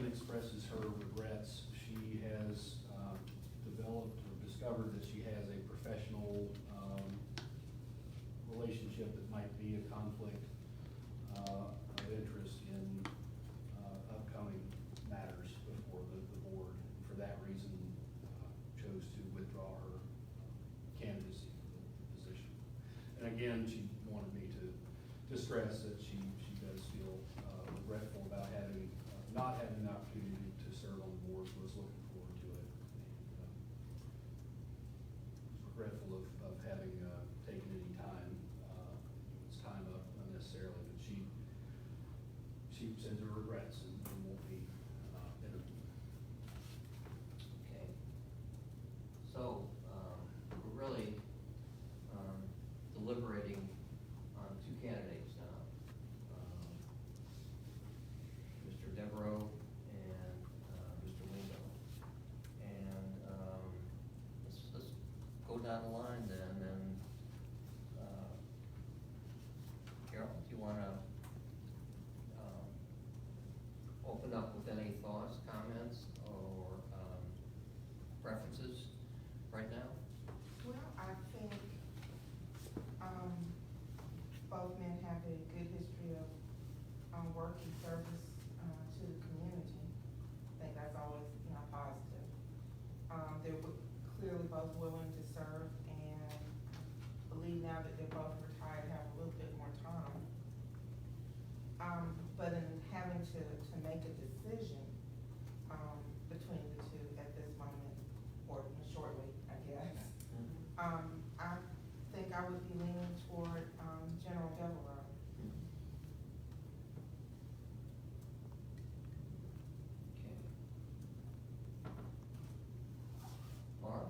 expresses her regrets. She has developed or discovered that she has a professional relationship that might be a conflict of interest in upcoming matters before the board. For that reason, chose to withdraw her candidacy for the position. And again, she wanted me to stress that she does feel regretful about having, not having the opportunity to serve on the board, was looking forward to it. And, regretful of having taken any time, it's time up unnecessarily, but she sends her regrets and won't be interviewed. Okay. So, we're really deliberating on two candidates now. Mr. Devereaux and Mr. Wingo. And let's go down the line then, and Carol, do you wanna open up with any thoughts, comments, or preferences right now? Well, I think, both men have a good history of, work and service, to the community. I think that's always, positive. They're clearly both willing to serve, and believe now that they're both retired, have a little bit more time. But in having to make a decision, between the two at this moment, or shortly, I guess. I think I would be leaning toward, General Devereaux. Okay. Marv?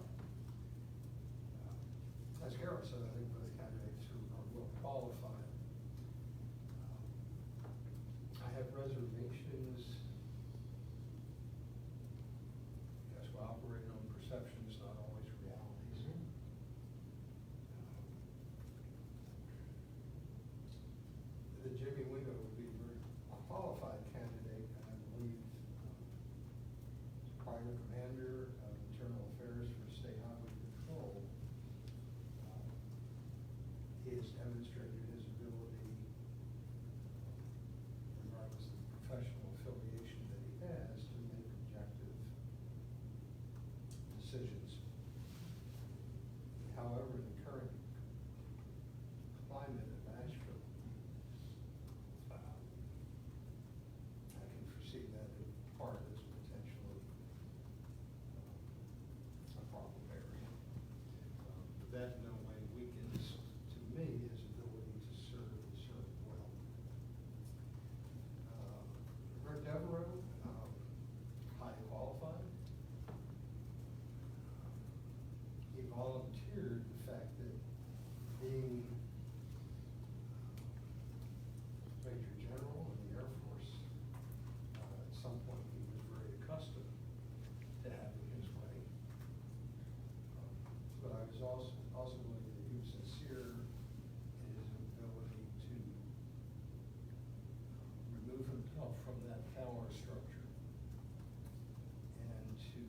As Carol said, I think both candidates are well qualified. I have reservations. Yes, we're operating on perceptions, not always realities. The Jimmy Wingo would be a very qualified candidate, and I believe prior commander of internal affairs for state highway patrol. He has demonstrated his ability, regardless of the professional affiliation that he has, to make objective decisions. However, in the current climate of Asheville, I can foresee that in part as potentially a problem area. But that in no way weakens, to me, his ability to serve and serve well. Rick Devereaux, highly qualified. He volunteered the fact that being Major General in the Air Force, at some point he was very accustomed to having his way. But I was also believe that he was sincere in his ability to remove himself from that power structure and to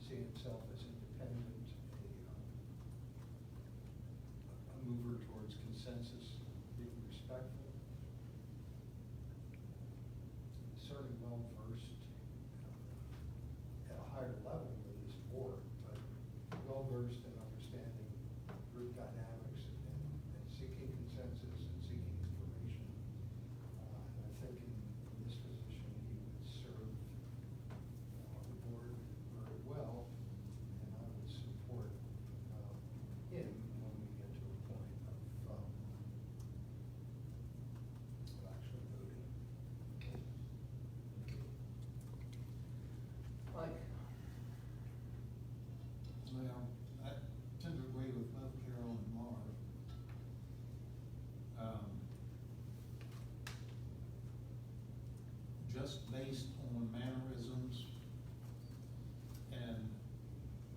see himself as independent, a mover towards consensus, being respectful, certainly well versed at a higher level than this board, but well versed in understanding group dynamics and seeking consensus and seeking information. And I think in this position, he would serve the board very well, and I would support him when we get to a point of actually voting. Mike? Well, I tend to agree with both Carol and Marv. Just based on mannerisms and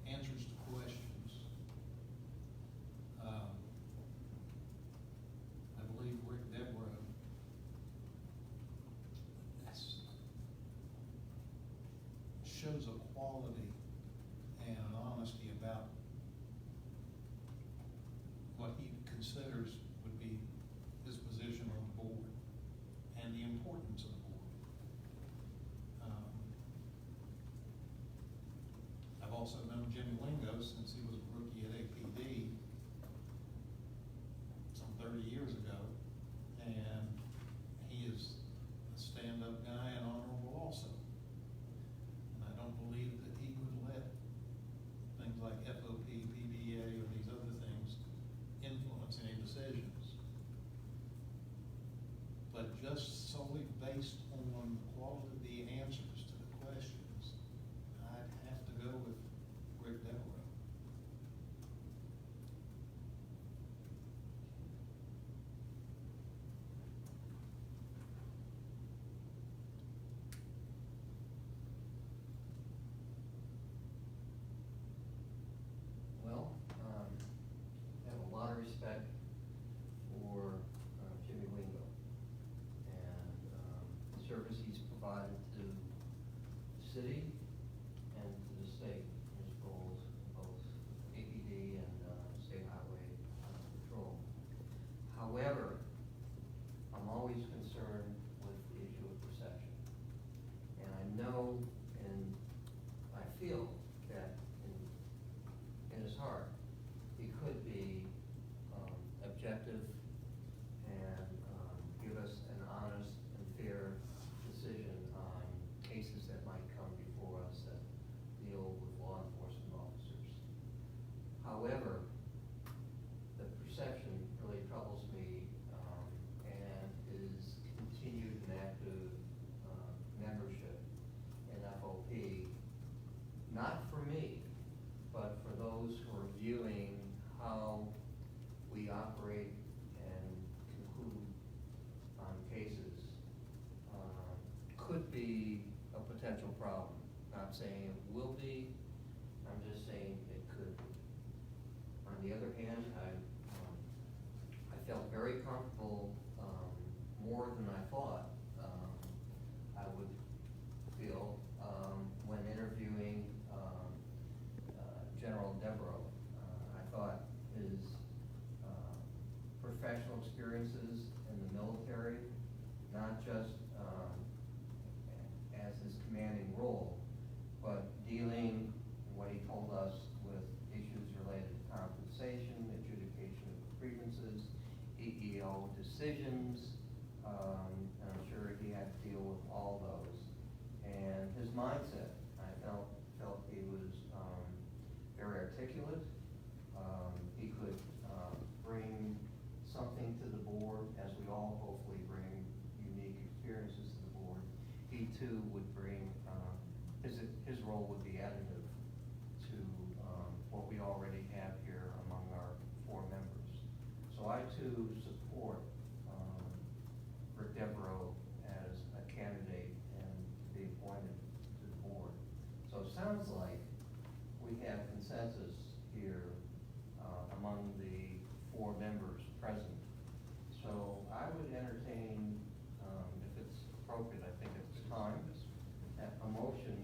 answers to questions, I believe Rick Devereaux, shows a quality and an honesty about what he considers would be his position on the board and the importance of the board. I've also known Jimmy Lingo since he was a rookie at APD some 30 years ago, and he is a stand-up guy and honorable also. And I don't believe that he would let things like FOP, PBA, or these other things influence any decisions. But just solely based on the quality of the answers to the questions, I'd have to go with Rick Devereaux. Well, I have a lot of respect for Jimmy Wingo and the service he's provided to the city and to the state in his roles, both APD and State Highway Patrol. However, I'm always concerned with the issue of perception. And I know and I feel that in his heart, he could be objective and give us an honest and fair decision on cases that might come before us that deal with law enforcement officers. However, the perception really troubles me and his continued and active membership in FOP, not for me, but for those who are viewing how we operate and conclude on cases, could be a potential problem. Not saying it will be, I'm just saying it could be. On the other hand, I felt very comfortable, more than I thought I would feel when interviewing General Devereaux. I thought his professional experiences in the military, not just as his commanding role, but dealing, what he told us, with issues related to compensation, adjudication of grievances, EEO decisions, and I'm sure he had to deal with all those. And his mindset, I felt he was very articulate. He could bring something to the board, as we all hopefully bring unique experiences to the board. He too would bring, his role would be additive to what we already have here among our 4 members. So I too support Rick Devereaux as a candidate and to be appointed to the board. So it sounds like we have consensus here among the 4 members present. So I would entertain, if it's appropriate, I think it's time, a motion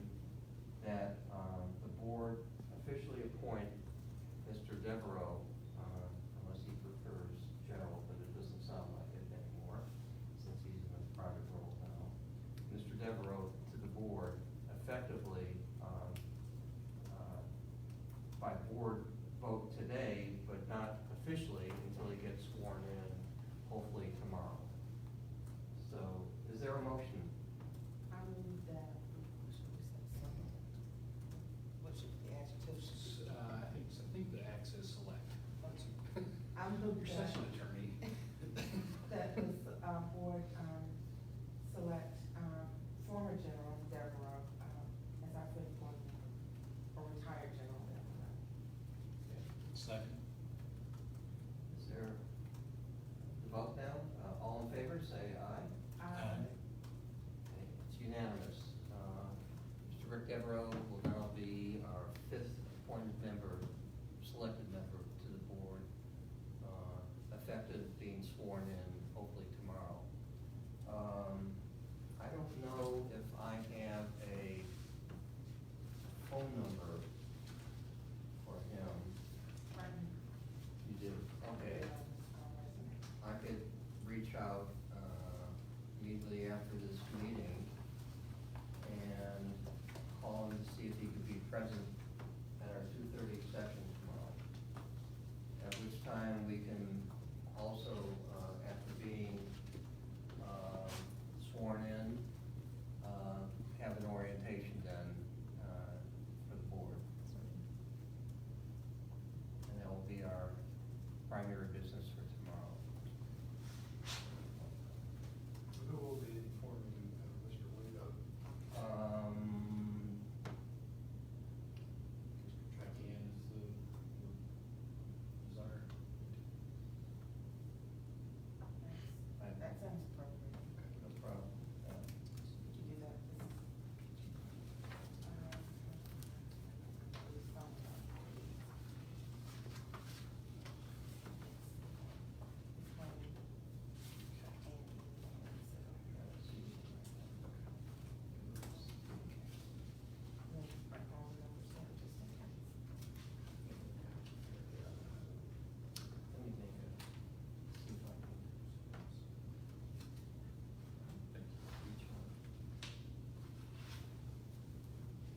that the board officially appoint Mr. Devereaux, unless he prefers general, but it doesn't sound like it anymore, since he's in a private role now. Mr. Devereaux to the board effectively by board vote today, but not officially until he gets sworn in, hopefully tomorrow. So, is there a motion? I move that, what should the adjective? I think the access select. I move You're that. such an attorney. That the board select former General Devereaux as our 5th board member, or retired General Devereaux. Second. Is there the vote now? All in favor, say aye. Aye. Okay, it's unanimous. Mr. Rick Devereaux will now be our 5th appointed member, selected member to the board, effective being sworn in hopefully tomorrow. I don't know if I have a out immediately after this meeting and call him to see if he could be present at our 2:30 session tomorrow. At which time we can also, after being sworn in, have an orientation done for the board. And that will be our primary business for tomorrow. Who will be informing Mr. Wingo? Track in is the desire. That sounds appropriate. No problem. Could you do that? Let me make a, see if I can reach one.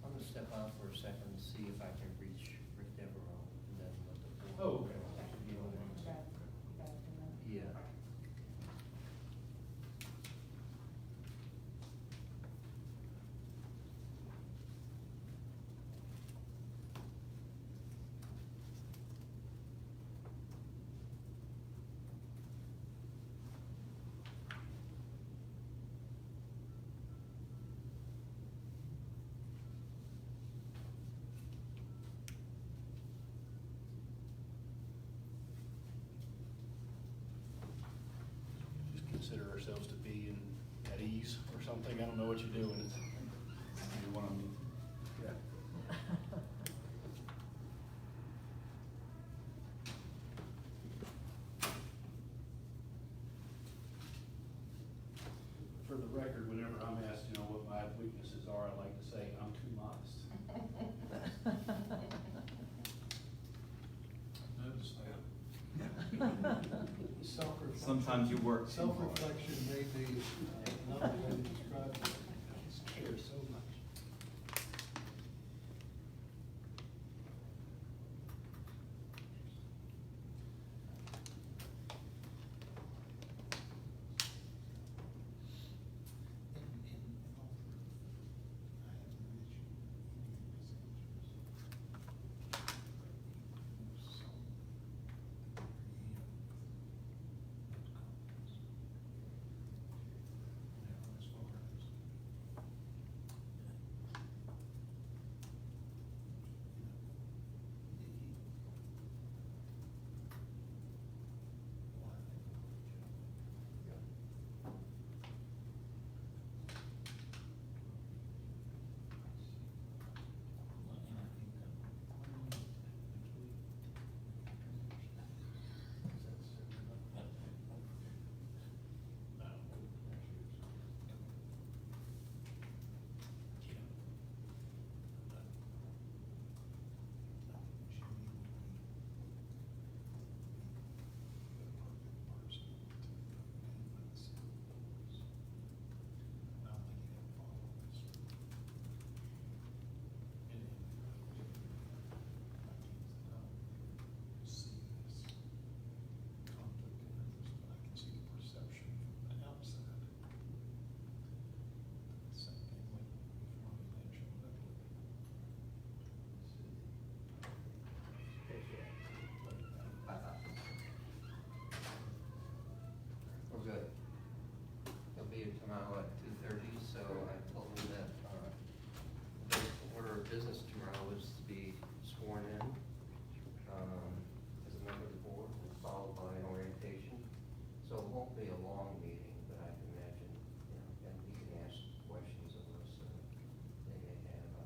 I'm gonna step out for a second and see if I can reach Rick Devereaux and then let the board. Oh, okay. You know, Yeah. Just consider ourselves to be at ease or something. I don't know what you're doing. You want to. Yeah. For the record, whenever I'm asked, what my weaknesses are, I like to say I'm too modest. Notice that. Self-reflection. Sometimes you work too hard. Self-reflection may be another way to describe it. It's care so much. In all truth, I haven't reached any of these ages. Now, as far as We're good. He'll be here tomorrow at 2:30, so I told him that, the order of business tomorrow is to be sworn in, as a member of the board, and followed by an orientation. So it won't be a long meeting, but I can imagine, and he can ask questions of us, they may have on,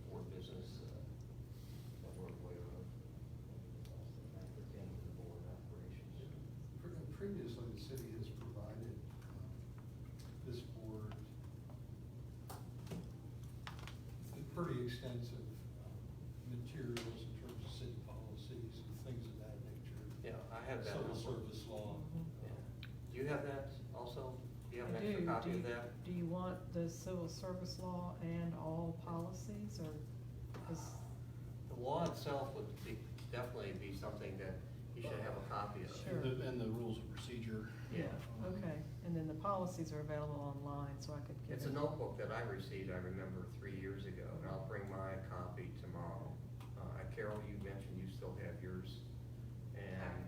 board business, that we're aware of, anything else that might pertain to the board operations. Previously, the city has provided this board pretty extensive materials in terms of city policies and things of that nature. Yeah, I have that. Civil service law. Do you have that also? Do you have I an extra do. copy Do of you- that? Do you want the civil service law and all policies, or is, The law itself would definitely be something that you should have a copy of. Sure. And the rules of procedure. yeah, okay, and then the policies are available online, so I could get It's it. a notebook that I received, I remember 3 years ago, and I'll bring my copy tomorrow. Carol, you mentioned you still have yours, I and,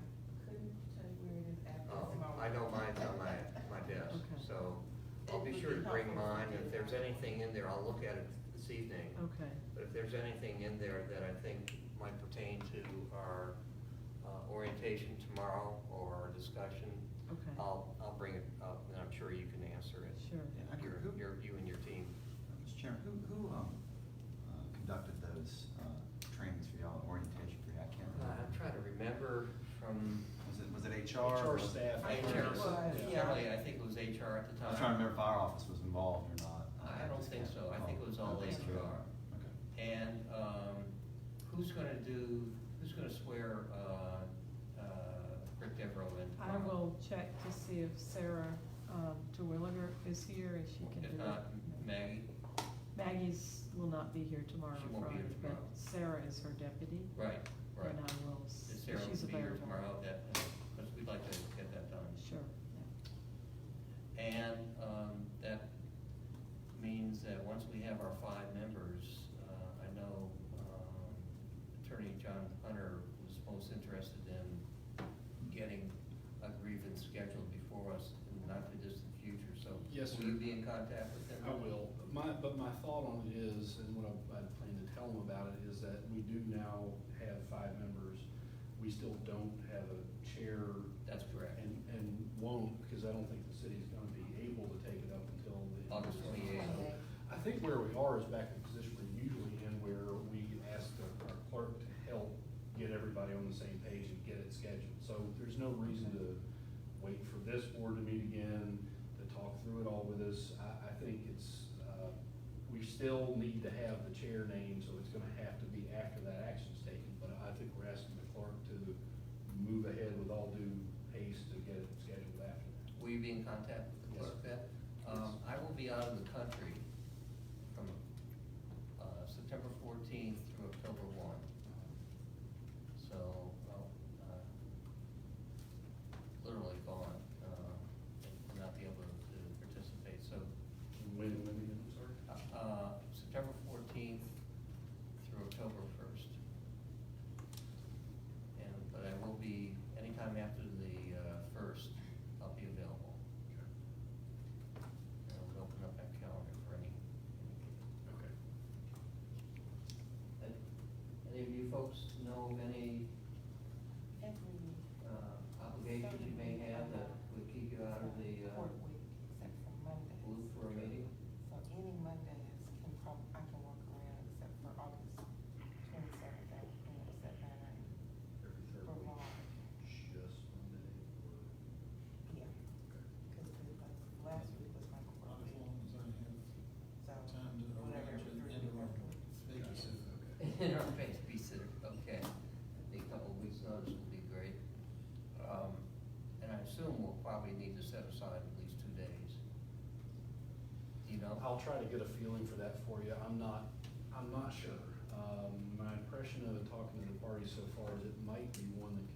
couldn't tell you where it is at this moment. I know mine's on my desk, Okay. so I'll be sure to bring mine. If there's anything in there, I'll look at it this evening. Okay, But if there's anything in there that I think might pertain to our orientation tomorrow or our discussion, okay, I'll bring it up, and I'm sure you can answer it. sure. Yeah, I could- You and your team. Mr. Chairman, who conducted those trainings for y'all, orientation for you? I can't remember. I'm trying to remember from Was it HR? HR or was it- staff. HR, was, yeah. Kelly, I think it was HR at the time. I was trying to remember if our office was involved or not. I don't think so. I think it was all I think so. HR. Okay. And, who's gonna swear, Rick Devereaux in? I will check to see if Sarah Terwilliger is here and she can do it. If not, Maggie? Maggie's will not be here tomorrow, She won't be Friday, here but tomorrow. Sarah is her deputy. Right, right. And I will, Is Sarah she's will be here available. tomorrow, because we'd like to get that done. Sure, yeah. And, that means that once we have our 5 members, I know, Attorney John Hunter was most interested in getting a grievance scheduled before us in the not too distant future, so. Yes, Will you sir. be in contact with him? I will, but my thought on it is, and what I plan to tell them about it, is that we do now have 5 members. We still don't have a chair. That's correct. And won't, because I don't think the city's gonna be able to take it up until the. August 28th. I think where we are is back in the position we're usually in, where we ask our clerk to help get everybody on the same page and get it scheduled. So there's no reason to wait for this board to meet again, to talk through it all with us. I think it's, we still need to have the chair name, so it's gonna have to be after that action's taken. But I think we're asking the clerk to move ahead with all due haste to get it scheduled after that. Will you be in contact with the Yes, clerk then? Yes. I will be out of the country from, September 14th through October 1. So, literally gone, and not be able to participate, so, When again, I'm sorry? September 14th through October 1st. But I will be, anytime after the, 1st, I'll be available. And I'll open up that calendar for any. Okay. Any of you folks know of any Every obligations you may have that would keep you out of the court week, except for Mondays. loop for a meeting? So any Mondays I can work around, except for August 27th, that, set that in. Every third For week, Ron. just Monday or? Yeah, because last week was my court Not as week, long as I so have time to whatever, arrange every it third into week our after. vacancy. In our babysitter, okay. I think a couple of weeks' notice would be great. And I assume we'll probably need to set aside at least 2 days. Do you know? I'll try to get a feeling for that for you. I'm not sure. My impression of it, talking to the parties so far, is it might be one that